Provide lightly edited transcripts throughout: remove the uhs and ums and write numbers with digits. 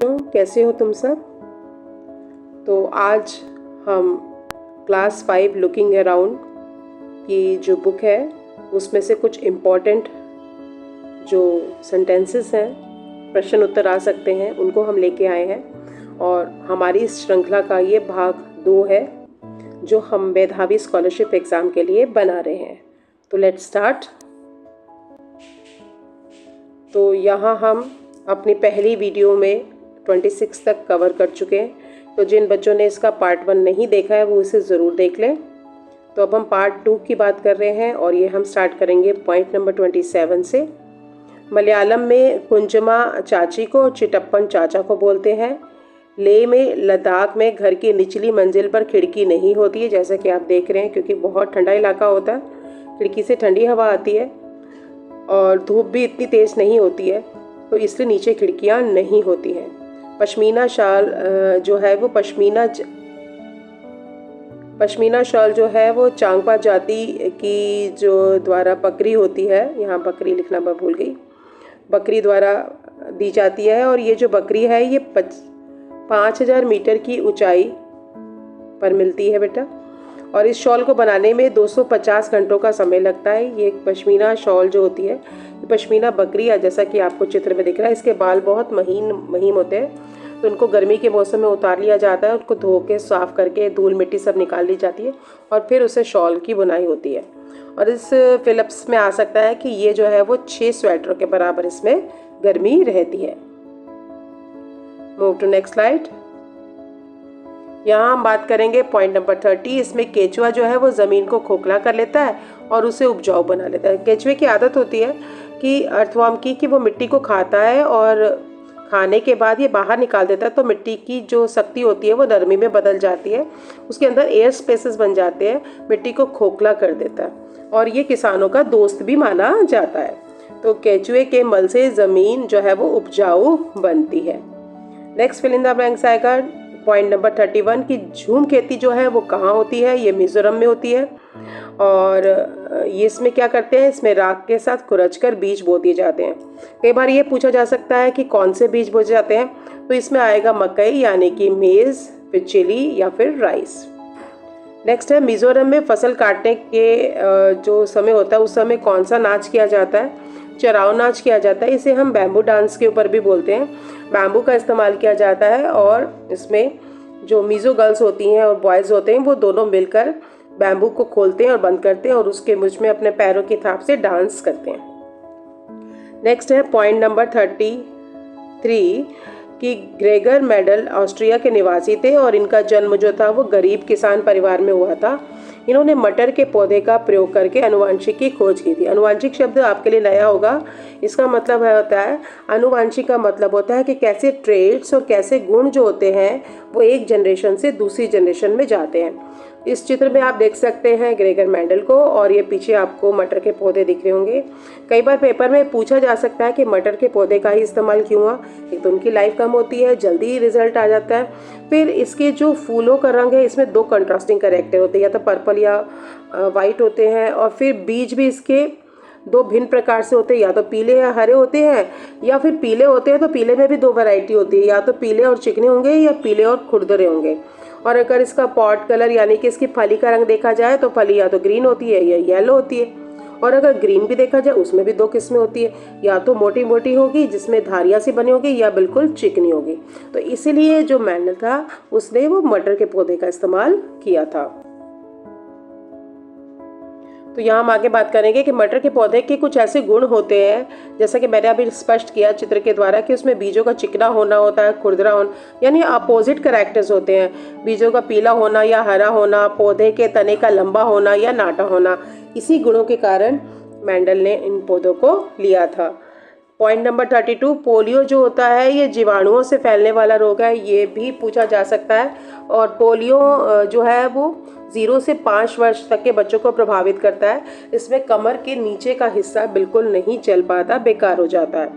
कैसे हो तुम सब। तो आज हम क्लास 5 लुकिंग अराउंड की जो बुक है उसमें से कुछ इम्पॉर्टेंट जो सेंटेंसेस हैं, प्रश्न उत्तर आ सकते हैं, उनको हम लेके आए हैं। और हमारी इस श्रृंखला का ये भाग 2 है जो हम मेधावी स्कॉलरशिप एग्ज़ाम के लिए बना रहे हैं। तो लेट्स स्टार्ट। तो यहाँ हम अपनी पहली वीडियो में 26 तक कवर कर चुके हैं। तो जिन बच्चों ने इसका पार्ट 1 नहीं देखा है वो इसे ज़रूर देख लें। तो अब हम पार्ट 2 की बात कर रहे हैं और ये हम स्टार्ट करेंगे पॉइंट नंबर 27 से। मलयालम में कुंजमा चाची को चिटप्पन चाचा को बोलते हैं। लेह में, लद्दाख में घर की निचली मंजिल पर खिड़की नहीं होती है, जैसा कि आप देख रहे हैं, क्योंकि बहुत ठंडा इलाका होता है। खिड़की से ठंडी हवा आती है और धूप भी इतनी तेज़ नहीं होती है, तो इसलिए नीचे खिड़कियाँ नहीं होती हैं। पश्मीना शाल जो है वो पश्मीना शाल जो है वो चांगपा जाति की जो द्वारा बकरी होती है, यहाँ बकरी लिखना मैं भूल गई, बकरी द्वारा दी जाती है। और ये जो बकरी है ये 5000 मीटर की ऊंचाई पर मिलती है बेटा। और इस शॉल को बनाने में 250 घंटों का समय लगता है। ये पश्मीना शॉल जो होती है, पश्मीना बकरी है, जैसा कि आपको चित्र में दिख रहा है, इसके बाल बहुत महीन होते हैं। तो उनको गर्मी के मौसम में उतार लिया जाता है, उनको धो के साफ़ करके धूल मिट्टी सब निकाल ली जाती है और फिर उसे शॉल की बुनाई होती है। और इस फिलिप्स में आ सकता है कि ये जो है वो 6 स्वेटरों के बराबर इसमें गर्मी रहती है। Move to next slide. यहाँ हम बात करेंगे पॉइंट नंबर 30। इसमें केचुआ जो है वो ज़मीन को खोखला कर लेता है और उसे उपजाऊ बना लेता है। केचुए की आदत होती है कि अर्थवर्म की कि वो मिट्टी को खाता है और खाने के बाद ये बाहर निकाल देता है, तो मिट्टी की जो शक्ति होती है वो नरमी में बदल जाती है, उसके अंदर एयर स्पेसेस बन जाते हैं, मिट्टी को खोखला कर देता है और ये किसानों का दोस्त भी माना जाता है। तो केचुए के मल से ज़मीन जो है वो उपजाऊ बनती है। Next fill in the blanks आएगा पॉइंट नंबर 31 की झूम खेती जो है वो कहाँ होती है। ये मिजोरम में होती है। और ये इसमें क्या करते हैं, इसमें राख के साथ खुरच कर बीज बो दिए जाते हैं। कई बार ये पूछा जा सकता है कि कौन से बीज बोए जाते हैं, तो इसमें आएगा मकई यानी कि मेज़, फिर चिली या फिर राइस। नेक्स्ट है मिजोरम में फसल काटने के जो समय होता है उस समय कौन सा नाच किया जाता है, चराव नाच किया जाता है। इसे हम बैम्बू डांस के ऊपर भी बोलते हैं। बैम्बू का इस्तेमाल किया जाता है और इसमें जो मिजो गर्ल्स होती हैं और बॉयज़ होते हैं वो दोनों मिलकर बैम्बू को खोलते हैं और बंद करते हैं और उसके मुझ में अपने पैरों की थाप से डांस करते हैं। नेक्स्ट है पॉइंट नंबर 33 कि ग्रेगर मेंडल ऑस्ट्रिया के निवासी थे और इनका जन्म जो था वो गरीब किसान परिवार में हुआ था। इन्होंने मटर के पौधे का प्रयोग करके अनुवांशिक की खोज की थी। अनुवांशिक शब्द आपके लिए नया होगा। इसका मतलब होता है, अनुवांशिक का मतलब होता है कि कैसे ट्रेड्स और कैसे गुण जो होते हैं वो एक जनरेशन से दूसरी जनरेशन में जाते हैं। इस चित्र में आप देख सकते हैं ग्रेगर मेंडल को और ये पीछे आपको मटर के पौधे दिख रहे होंगे। कई बार पेपर में पूछा जा सकता है कि मटर के पौधे का ही इस्तेमाल क्यों हुआ। एक तो उनकी लाइफ कम होती है, जल्दी रिजल्ट आ जाता है। फिर इसके जो फूलों का रंग है इसमें 2 कंट्रास्टिंग कैरेक्टर होते हैं, या तो पर्पल या वाइट होते हैं। और फिर बीज भी इसके 2 भिन्न प्रकार से होते हैं, या तो पीले या हरे होते हैं, या फिर पीले होते हैं तो पीले में भी 2 वैरायटी होती है, या तो पीले और चिकने होंगे या पीले और खुरदरे होंगे। और अगर इसका पॉट कलर यानी कि इसकी फली का रंग देखा जाए तो फली या तो ग्रीन होती है या येलो होती है। और अगर ग्रीन भी देखा जाए उसमें भी 2 किस्में होती है, या तो मोटी मोटी होगी जिसमें धारियाँ सी बनी होगी, या बिल्कुल चिकनी होगी। तो इसीलिए जो मेंडल था उसने वो मटर के पौधे का इस्तेमाल किया था। तो यहाँ हम आगे बात करेंगे कि मटर के पौधे के कुछ ऐसे गुण होते हैं, जैसा कि मैंने अभी स्पष्ट किया चित्र के द्वारा, कि उसमें बीजों का चिकना होना होता है, खुरदरा होना, यानी अपोजिट कैरेक्टर्स होते हैं। बीजों का पीला होना या हरा होना, पौधे के तने का लंबा होना या नाटा होना। इसी गुणों के कारण मेंडल ने इन पौधों को लिया था। पॉइंट नंबर 32 पोलियो जो होता है ये जीवाणुओं से फैलने वाला रोग है, ये भी पूछा जा सकता है। और पोलियो जो है वो 0 से 5 वर्ष तक के बच्चों को प्रभावित करता है। इसमें कमर के नीचे का हिस्सा बिल्कुल नहीं चल पाता, बेकार हो जाता है।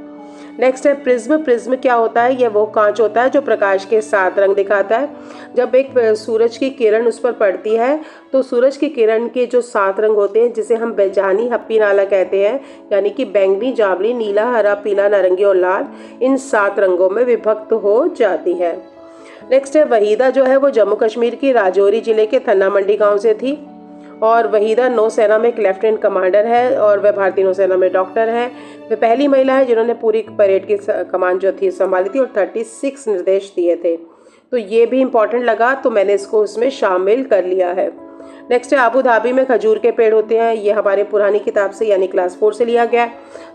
नेक्स्ट है प्रिज्म। प्रिज्म क्या होता है? ये वो कांच होता है जो प्रकाश के 7 रंग दिखाता है। जब एक सूरज की किरण उस पर पड़ती है तो सूरज की किरण के जो 7 रंग होते हैं, जिसे हम बेजानी हप्पी नाला कहते हैं, यानी कि बैंगनी, जावली, नीला, हरा, पीला, नारंगी और लाल, इन 7 रंगों में विभक्त हो जाती है। नेक्स्ट है वहीदा, जो है वो जम्मू कश्मीर की राजौरी जिले के थन्ना मंडी गाँव से थी और वहीदा नौसेना में एक लेफ्टिनेंट कमांडर है और वह भारतीय नौसेना में डॉक्टर है। वह पहली महिला है जिन्होंने पूरी परेड की कमान जो थी संभाली थी और 36 निर्देश दिए थे। तो ये भी इम्पोर्टेंट लगा तो मैंने इसको उसमें शामिल कर लिया है। नेक्स्ट है अबू धाबी में खजूर के पेड़ होते हैं। ये हमारे पुरानी किताब से यानी क्लास 4 से लिया गया।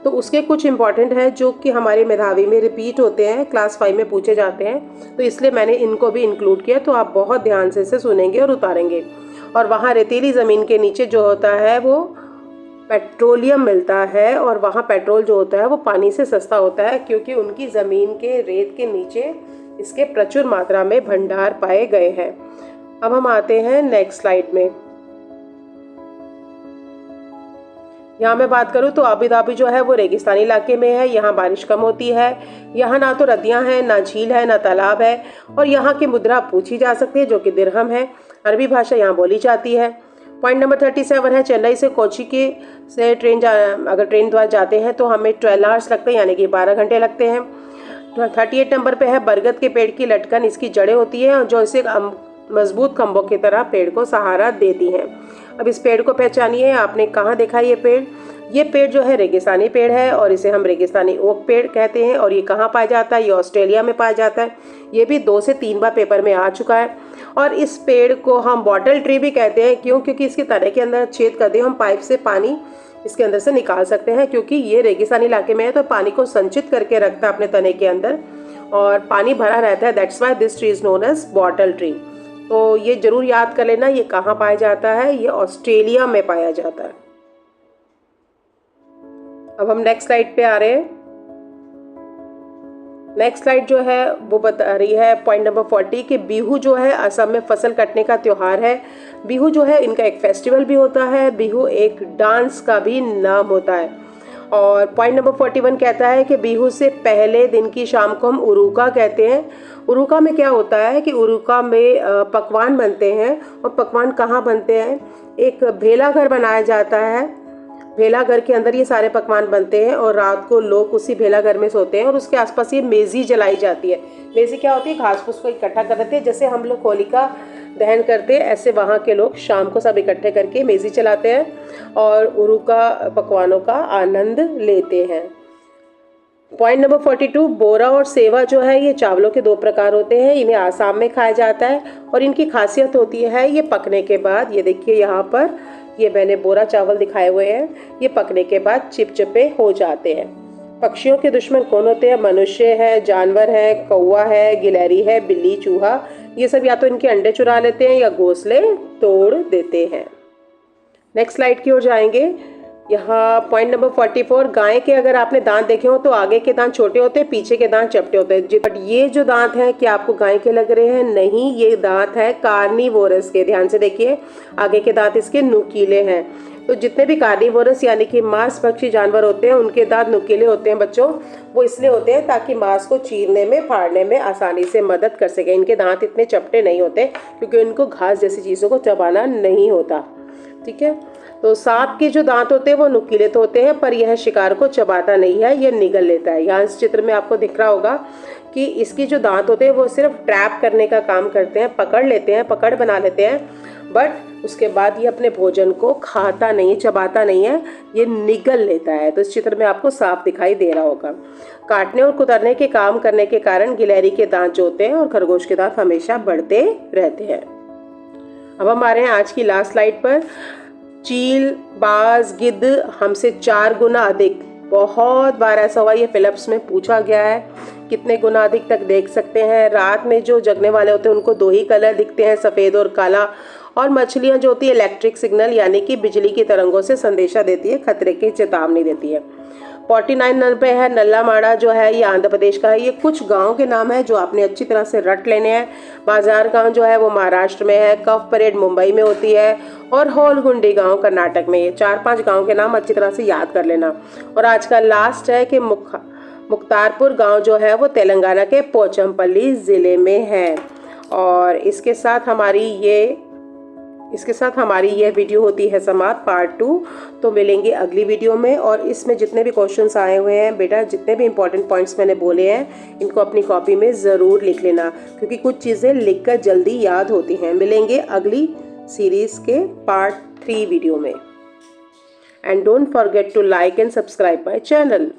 तो उसके कुछ इंपॉर्टेंट है जो कि हमारे मेधावी में रिपीट होते हैं, क्लास 5 में पूछे जाते हैं, तो इसलिए मैंने इनको भी इंक्लूड किया। तो आप बहुत ध्यान से इसे सुनेंगे और उतारेंगे। और वहाँ रेतीली ज़मीन के नीचे जो होता है वो पेट्रोलियम मिलता है और वहाँ पेट्रोल जो होता है वो पानी से सस्ता होता है, क्योंकि उनकी ज़मीन के रेत के नीचे इसके प्रचुर मात्रा में भंडार पाए गए हैं। अब हम आते हैं नेक्स्ट स्लाइड में। यहाँ मैं बात करूँ तो अबू धाबी जो है वो रेगिस्तानी इलाके में है। यहाँ बारिश कम होती है। यहाँ ना तो नदियाँ हैं, ना झील है, ना तालाब है और यहाँ की मुद्रा पूछी जा सकती है जो कि दिरहम है। अरबी भाषा यहाँ बोली जाती है। पॉइंट नंबर 37 है चेन्नई से कोची के अगर ट्रेन द्वारा जाते हैं तो हमें 12 आवर्स लगते हैं, यानी कि 12 घंटे लगते हैं। 38 नंबर पे है बरगद के पेड़ की लटकन, इसकी जड़ें होती हैं जो इसे मजबूत खंभों की तरह पेड़ को सहारा देती हैं। अब इस पेड़ को पहचानिए, आपने कहाँ देखा ये पेड़? ये पेड़ जो है रेगिस्तानी पेड़ है और इसे हम रेगिस्तानी ओक पेड़ कहते हैं। और ये कहाँ पाया जाता है? ये ऑस्ट्रेलिया में पाया जाता है। ये भी 2 से 3 बार पेपर में आ चुका है। और इस पेड़ को हम बॉटल ट्री भी कहते हैं। क्यों? क्योंकि इसके तने के अंदर छेद कर दे हम पाइप से पानी इसके अंदर से निकाल सकते हैं, क्योंकि ये रेगिस्तानी इलाके में है तो पानी को संचित करके रखता है अपने तने के अंदर और पानी भरा रहता है। That's why this tree is known as bottle tree. तो ये जरूर याद कर लेना, ये कहाँ पाया जाता है? ये ऑस्ट्रेलिया में पाया जाता है। अब हम नेक्स्ट स्लाइड पे आ रहे हैं। नेक्स्ट स्लाइड जो है वो बता रही है पॉइंट नंबर 40 कि बिहू जो है असम में फसल कटने का त्योहार है। बिहू जो है इनका एक फेस्टिवल भी होता है। बिहू एक डांस का भी नाम होता है। और पॉइंट नंबर 41 कहता है कि बिहू से पहले दिन की शाम को हम उरुका कहते हैं। उरुका में क्या होता है कि उरुका में पकवान बनते हैं। और पकवान कहाँ बनते हैं? एक भेला घर बनाया जाता है। भेला घर के अंदर ये सारे पकवान बनते हैं और रात को लोग उसी भेला घर में सोते हैं और उसके आसपास ये मेज़ी जलाई जाती है। मेज़ी क्या होती है? घास फूस को इकट्ठा कर देते हैं। जैसे हम लोग होलिका दहन करते हैं, ऐसे वहाँ के लोग शाम को सब इकट्ठे करके मेज़ी चलाते हैं और उरुका पकवानों का आनंद लेते हैं। पॉइंट नंबर 42 बोरा और सेवा जो है ये चावलों के 2 प्रकार होते हैं। इन्हें आसाम में खाया जाता है और इनकी खासियत होती है ये पकने के बाद, ये देखिए यहाँ पर ये मैंने बोरा चावल दिखाए हुए हैं, ये पकने के बाद चिपचिपे हो जाते हैं। पक्षियों के दुश्मन कौन होते हैं? मनुष्य है, जानवर है, कौवा है, गिलहरी है, बिल्ली, चूहा। ये सब या तो इनके अंडे चुरा लेते हैं या घोंसले तोड़ देते हैं। नेक्स्ट स्लाइड की ओर जाएंगे। यहाँ पॉइंट नंबर 44 गाय के अगर आपने दांत देखे हो तो आगे के दांत छोटे होते हैं, पीछे के दांत चपटे होते हैं। बट ये जो दांत हैं क्या आपको गाय के लग रहे हैं? नहीं, ये दांत है कार्निवोरस के। ध्यान से देखिए, आगे के दांत इसके नुकीले हैं। तो जितने भी कार्निवोरस यानी कि मांस भक्षी जानवर होते हैं उनके दांत नुकीले होते हैं बच्चों। वो इसलिए होते हैं ताकि मांस को चीरने में, फाड़ने में आसानी से मदद कर सके। इनके दांत इतने चपटे नहीं होते क्योंकि इनको घास जैसी चीज़ों को चबाना नहीं होता। ठीक है, तो सांप के जो दांत होते हैं वो नुकीले तो होते हैं पर यह शिकार को चबाता नहीं है, यह निगल लेता है। यहाँ इस चित्र में आपको दिख रहा होगा कि इसकी जो दांत होते हैं वो सिर्फ ट्रैप करने का काम करते हैं, पकड़ लेते हैं, पकड़ बना लेते हैं, बट उसके बाद ये अपने भोजन को खाता नहीं, चबाता नहीं है, ये निगल लेता है। तो इस चित्र में आपको साफ दिखाई दे रहा होगा। काटने और कुतरने के काम करने के कारण गिलहरी के दांत जो होते हैं और खरगोश के दांत हमेशा बढ़ते रहते हैं। अब हम आ रहे हैं आज की लास्ट स्लाइड पर। चील, बाज, गिद्ध हमसे 4 गुना अधिक। बहुत बार ऐसा हुआ, ये फिलिप्स में पूछा गया है कितने गुना अधिक तक देख सकते हैं। रात में जो जगने वाले होते हैं उनको 2 ही कलर दिखते हैं, सफ़ेद और काला। और मछलियाँ जो होती है इलेक्ट्रिक सिग्नल यानी कि बिजली की तरंगों से संदेशा देती है, खतरे की चेतावनी देती है। 49 नंबर पे है नल्ला माड़ा, जो है ये आंध्र प्रदेश का है। ये कुछ गांव के नाम है जो आपने अच्छी तरह से रट लेने हैं। बाजार गांव जो है वो महाराष्ट्र में है, कफ परेड मुंबई में होती है और होलगुंडी गांव कर्नाटक में। ये 4-5 गांव के नाम अच्छी तरह से याद कर लेना। और आज का लास्ट है कि मुख्तारपुर गांव जो है वो तेलंगाना के पोचमपल्ली ज़िले में है। और इसके साथ हमारी ये वीडियो होती है समाप्त, पार्ट 2। तो मिलेंगे अगली वीडियो में। और इसमें जितने भी क्वेश्चंस आए हुए हैं बेटा, जितने भी इंपॉर्टेंट पॉइंट्स मैंने बोले हैं, इनको अपनी कॉपी में ज़रूर लिख लेना, क्योंकि कुछ चीज़ें लिखकर जल्दी याद होती हैं। मिलेंगे अगली सीरीज़ के पार्ट 3 वीडियो में। And don't forget to like and subscribe my channel.